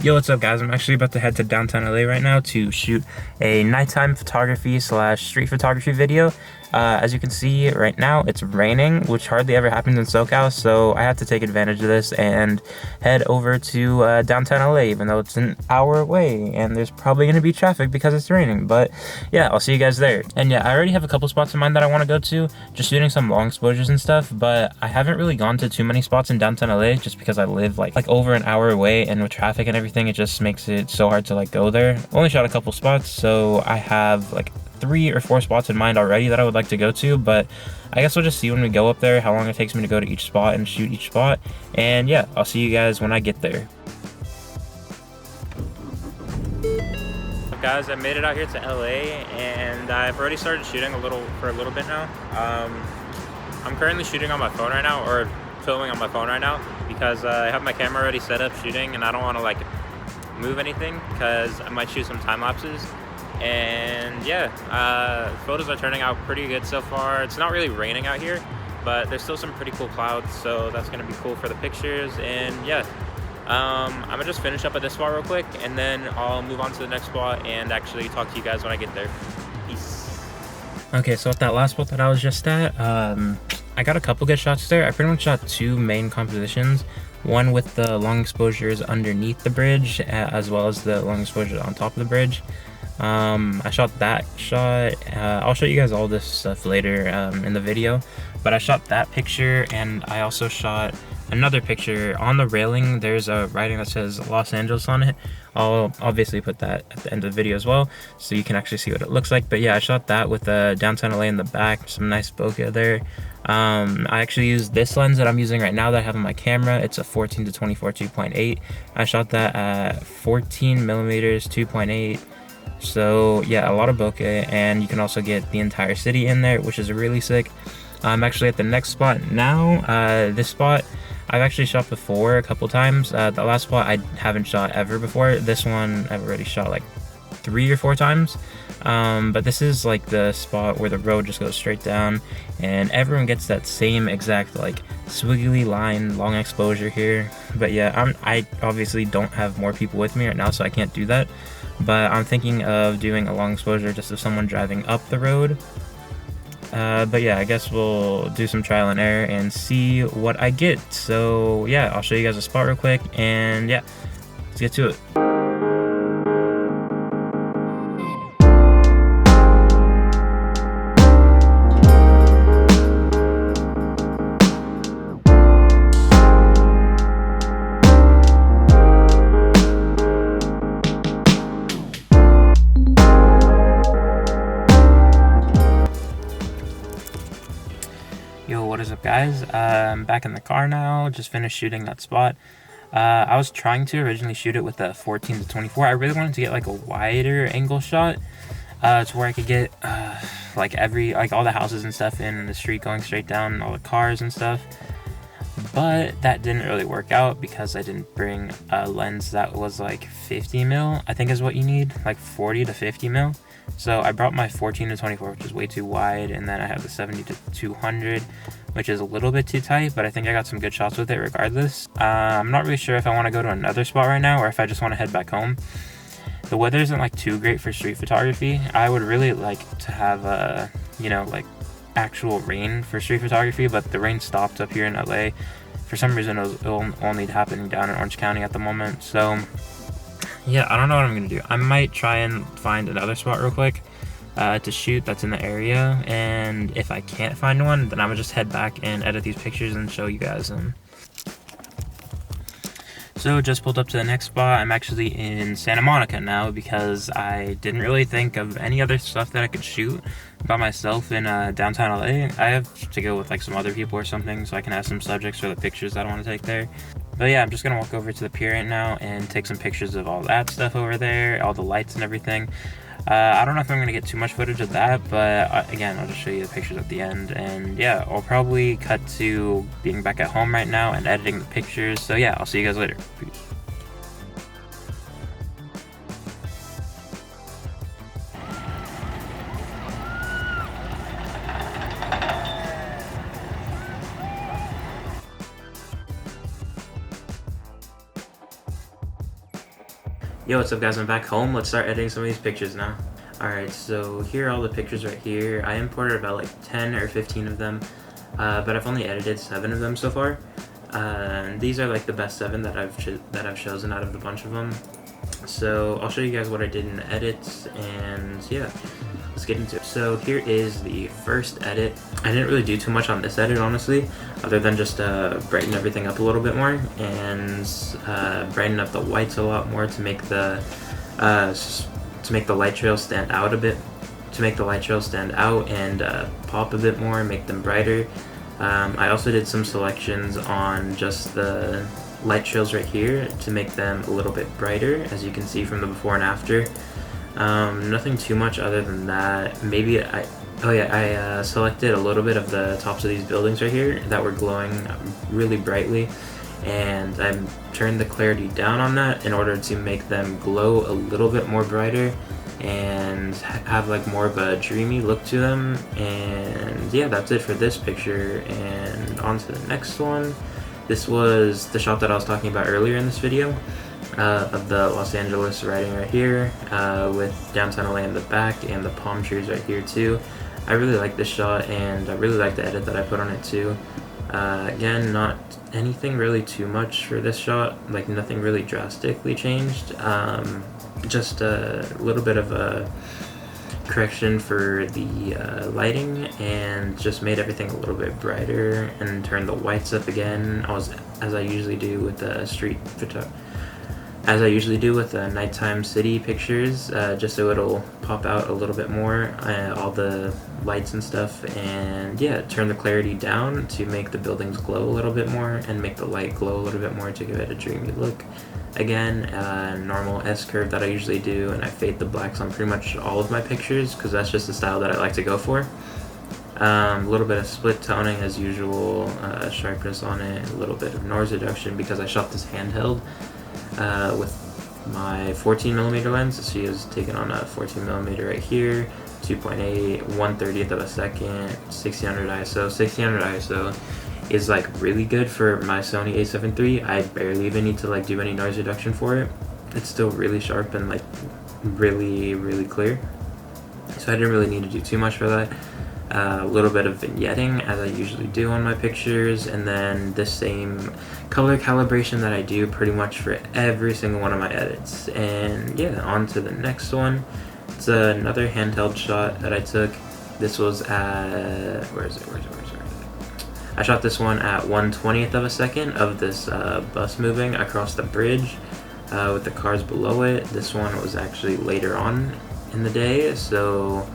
Yo, what's up guys? I'm actually about to head to downtown LA right now to shoot a nighttime photography slash street photography video. As you can see right now, it's raining, which hardly ever happens in SoCal, so I have to take advantage of this and head over to downtown LA, even though it's an hour away, and there's probably going to be traffic because it's raining, but yeah, I'll see you guys there. And yeah, I already have a couple spots in mind that I want to go to, just shooting some long exposures and stuff, but I haven't really gone to too many spots in downtown LA just because I live like over an hour away, and with traffic and everything, it just makes it so hard to like go there. Only shot a couple spots, so I have like 3 or 4 spots in mind already that I would like to go to, but I guess we'll just see when we go up there how long it takes me to go to each spot and shoot each spot. And yeah, I'll see you guys when I get there. Guys, I made it out here to LA and I've already started shooting for a little bit now. I'm currently shooting on my phone right now, or filming on my phone right now, because I have my camera already set up shooting and I don't want to like move anything because I might shoot some time lapses. And yeah, photos are turning out pretty good so far. It's not really raining out here, but there's still some pretty cool clouds, so that's gonna be cool for the pictures. And yeah, I'm gonna just finish up at this spot real quick and then I'll move on to the next spot and actually talk to you guys when I get there. Peace. Okay, so at that last spot that I was just at, I got a couple good shots there. I pretty much shot 2 main compositions, one with the long exposures underneath the bridge as well as the long exposures on top of the bridge. I shot that shot. I'll show you guys all this stuff later in the video, but I shot that picture, and I also shot another picture. On the railing there's a writing that says Los Angeles on it. I'll obviously put that at the end of the video as well so you can actually see what it looks like. But yeah, I shot that with downtown LA in the back, some nice bokeh there. I actually used this lens that I'm using right now that I have on my camera. It's a 14 to 24 2.8. I shot that at 14 millimeters 2.8. So yeah, a lot of bokeh, and you can also get the entire city in there, which is really sick. I'm actually at the next spot now. This spot I've actually shot before a couple times. The last spot I haven't shot ever before. This one I've already shot like 3 or 4 times. But this is like the spot where the road just goes straight down and everyone gets that same exact like squiggly line long exposure here. But yeah, I obviously don't have more people with me right now, so I can't do that, but I'm thinking of doing a long exposure just of someone driving up the road. But yeah, I guess we'll do some trial and error and see what I get. So yeah, I'll show you guys a spot real quick, and yeah, let's get to it. Yo, what is up guys? I'm back in the car now, just finished shooting that spot. I was trying to originally shoot it with a 14 to 24. I really wanted to get like a wider angle shot to where I could get like all the houses and stuff in the street going straight down, all the cars and stuff. But that didn't really work out because I didn't bring a lens that was like 50 mil, I think is what you need, like 40 to 50 mil. So I brought my 14 to 24, which is way too wide, and then I have the 70 to 200, which is a little bit too tight, but I think I got some good shots with it regardless. I'm not really sure if I want to go to another spot right now or if I just want to head back home. The weather isn't like too great for street photography. I would really like to have you know, like actual rain for street photography, but the rain stopped up here in LA. For some reason it'll only happen down in Orange County at the moment, so yeah, I don't know what I'm gonna do. I might try and find another spot real quick to shoot that's in the area, and if I can't find one, then I'm gonna just head back and edit these pictures and show you guys them. So just pulled up to the next spot. I'm actually in Santa Monica now because I didn't really think of any other stuff that I could shoot by myself in downtown LA. I have to go with like some other people or something so I can have some subjects for the pictures that I want to take there. But yeah, I'm just gonna walk over to the pier right now and take some pictures of all that stuff over there, all the lights and everything. I don't know if I'm gonna get too much footage of that, but again, I'll just show you the pictures at the end. And yeah, I'll probably cut to being back at home right now and editing the pictures. So yeah, I'll see you guys later. Peace. Yo, what's up guys, I'm back home. Let's start editing some of these pictures now. Alright, so here are all the pictures right here. I imported about like 10 or 15 of them, but I've only edited 7 of them so far. These are like the best 7 that I've chosen out of the bunch of them. So I'll show you guys what I did in the edits, and yeah, let's get into it. So here is the first edit. I didn't really do too much on this edit, honestly, other than just brighten everything up a little bit more and brighten up the whites a lot more to make the light trails stand out a bit, and pop a bit more, make them brighter. I also did some selections on just the light trails right here to make them a little bit brighter, as you can see from the before and after. Nothing too much other than that. Maybe I selected a little bit of the tops of these buildings right here that were glowing really brightly, and I turned the clarity down on that in order to make them glow a little bit more brighter and have like more of a dreamy look to them. And yeah, that's it for this picture, and on to the next one. This was the shot that I was talking about earlier in this video, of the Los Angeles writing right here, with downtown LA in the back and the palm trees right here too. I really like this shot, and I really like the edit that I put on it too. Again, not anything really too much for this shot, like nothing really drastically changed. Just a little bit of a correction for the lighting, and just made everything a little bit brighter and turned the whites up again, as I usually do with the nighttime city pictures, just so it'll pop out a little bit more, all the lights and stuff. And yeah, turn the clarity down to make the buildings glow a little bit more and make the light glow a little bit more to give it a dreamy look. Again, normal S-curve that I usually do, and I fade the blacks on pretty much all of my pictures because that's just the style that I like to go for. A little bit of split toning as usual, sharpness on it, a little bit of noise reduction because I shot this handheld with my 14mm lens. So she is taken on a 14mm right here, 2.8, 1/30th of a second, 1600 ISO. 1600 ISO is like really good for my Sony a7 III. I barely even need to like do any noise reduction for it. It's still really sharp and like really clear. So I didn't really need to do too much for that. A little bit of vignetting as I usually do on my pictures, and then the same color calibration that I do pretty much for every single one of my edits. And yeah, on to the next one. It's another handheld shot that I took. This was at, where is it? I shot this one at 1/20th of a second of this bus moving across the bridge with the cars below it. This one was actually later on in the day, so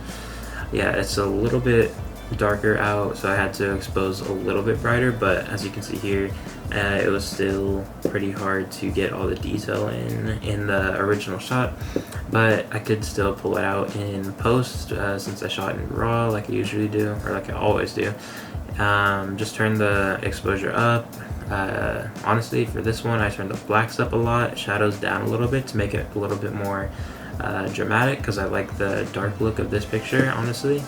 yeah, it's a little bit darker out, so I had to expose a little bit brighter, but as you can see here, it was still pretty hard to get all the detail in the original shot, but I could still pull it out in post since I shot in RAW like I usually do, or like I always do. Just turn the exposure up. Honestly, for this one, I turned the blacks up a lot, shadows down a little bit to make it a little bit more dramatic, because I like the dark look of this picture, honestly.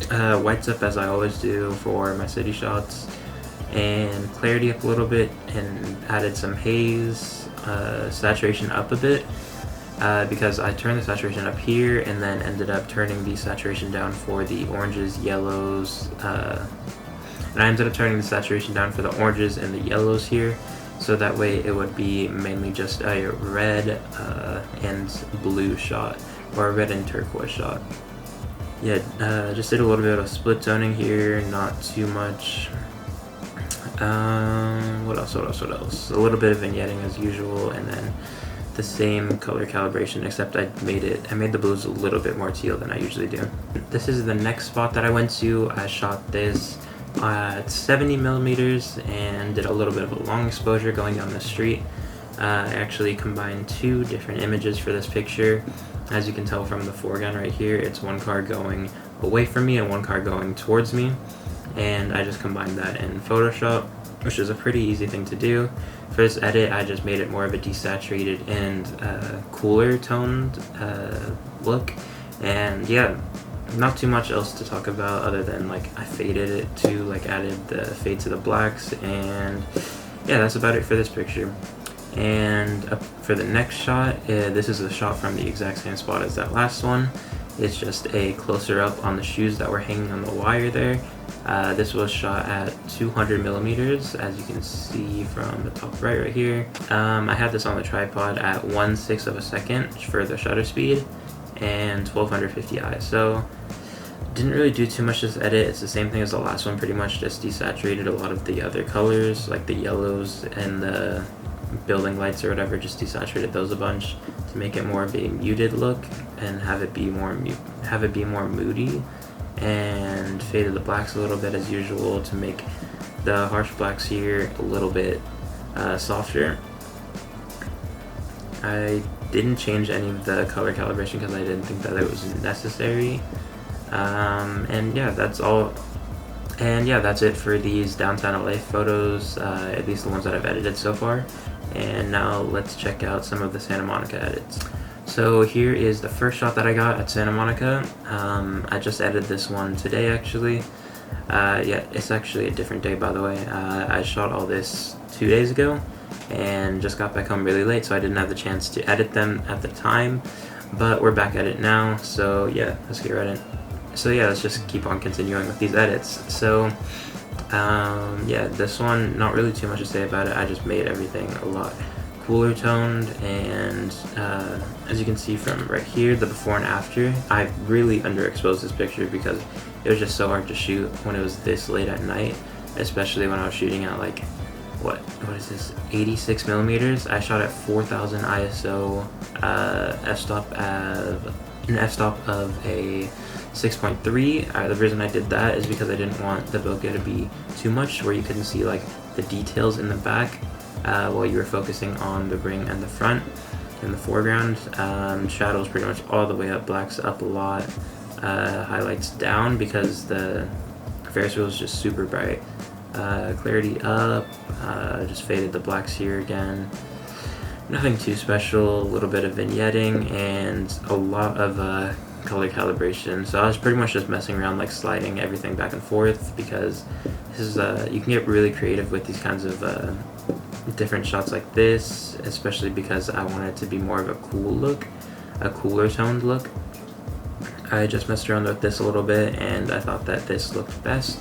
Whites up as I always do for my city shots, and clarity up a little bit, and added some haze, saturation up a bit, because I turned the saturation up here and then ended up turning the saturation down for the oranges, yellows, and I ended up turning the saturation down for the oranges and the yellows here, so that way it would be mainly just a red and blue shot, or a red and turquoise shot. Yeah, just did a little bit of split toning here, not too much. What else? A little bit of vignetting as usual, and then the same color calibration, except I made the blues a little bit more teal than I usually do. This is the next spot that I went to. I shot this at 70mm and did a little bit of a long exposure going down the street. I actually combined 2 different images for this picture. As you can tell from the foreground right here, it's one car going away from me and one car going towards me, and I just combined that in Photoshop, which is a pretty easy thing to do. For this edit, I just made it more of a desaturated and cooler toned look, and yeah, not too much else to talk about other than like I faded it too, like added the fade to the blacks, and yeah, that's about it for this picture. And for the next shot, this is a shot from the exact same spot as that last one. It's just a closer up on the shoes that were hanging on the wire there. This was shot at 200 millimeters, as you can see from the top right here. I had this on the tripod at 1/6 of a second for the shutter speed and 1250 ISO. Didn't really do too much this edit. It's the same thing as the last one, pretty much just desaturated a lot of the other colors, like the yellows and the building lights or whatever, just desaturated those a bunch to make it more of a muted look and have it be more moody, and faded the blacks a little bit as usual to make the harsh blacks here a little bit softer. I didn't change any of the color calibration because I didn't think that it was necessary. And yeah, that's all. And yeah, that's it for these downtown LA photos, at least the ones that I've edited so far. And now let's check out some of the Santa Monica edits. So here is the first shot that I got at Santa Monica. I just edited this one today, actually. Yeah, it's actually a different day, by the way. I shot all this 2 days ago and just got back home really late, so I didn't have the chance to edit them at the time. But we're back at it now, so yeah, let's get right in. So yeah, let's just keep on continuing with these edits. So yeah, this one, not really too much to say about it. I just made everything a lot cooler toned, and as you can see from right here, the before and after, I really underexposed this picture because it was just so hard to shoot when it was this late at night, especially when I was shooting at like, what is this, 86 millimeters. I shot at 4000 ISO, an f-stop of a 6.3. The reason I did that is because I didn't want the bokeh to be too much where you couldn't see like the details in the back while you were focusing on the ring and the front in the foreground. Shadows pretty much all the way up, blacks up a lot, highlights down because the Ferris wheel is just super bright. Clarity up, just faded the blacks here again. Nothing too special, a little bit of vignetting and a lot of color calibration. So I was pretty much just messing around, like sliding everything back and forth, because this is you can get really creative with these kinds of different shots like this, especially because I wanted it to be more of a cool look, a cooler toned look. I just messed around with this a little bit and I thought that this looked best.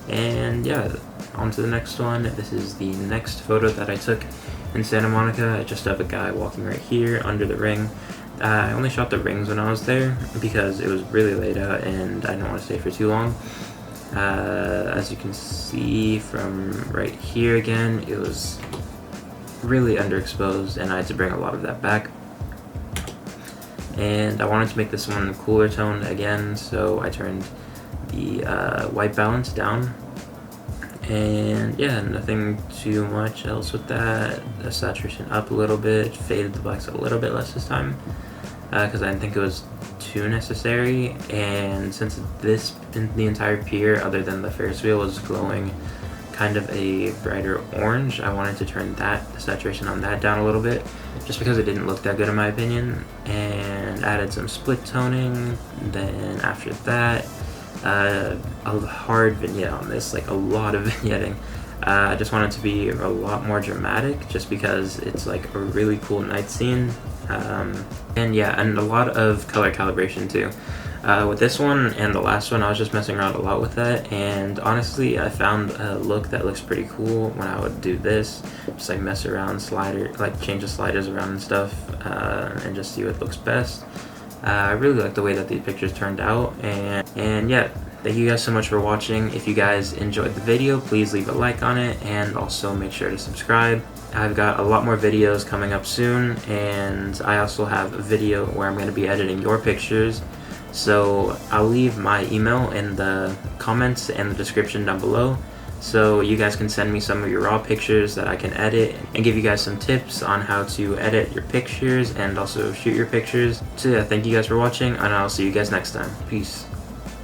And yeah, on to the next one. This is the next photo that I took in Santa Monica. I just have a guy walking right here under the ring. I only shot the rings when I was there because it was really late out and I didn't want to stay for too long. As you can see from right here again, it was really underexposed and I had to bring a lot of that back. And I wanted to make this one cooler toned again, so I turned the white balance down. And yeah, nothing too much else with that. The saturation up a little bit, faded the blacks a little bit less this time because I didn't think it was too necessary. And since this in the entire pier, other than the Ferris wheel, was glowing kind of a brighter orange, I wanted to turn the saturation on that down a little bit, just because it didn't look that good in my opinion. And added some split toning. Then after that, a hard vignette on this, like a lot of vignetting. I just want it to be a lot more dramatic, just because it's like a really cool night scene. And yeah, and a lot of color calibration too. With this one and the last one, I was just messing around a lot with that, and honestly, I found a look that looks pretty cool when I would do this. Just like mess around, change the sliders around and stuff, and just see what looks best. I really like the way that these pictures turned out, and yeah, thank you guys so much for watching. If you guys enjoyed the video, please leave a like on it, and also make sure to subscribe. I've got a lot more videos coming up soon, and I also have a video where I'm going to be editing your pictures. So I'll leave my email in the comments and the description down below, so you guys can send me some of your raw pictures that I can edit and give you guys some tips on how to edit your pictures and also shoot your pictures. So yeah, thank you guys for watching, and I'll see you guys next time. Peace.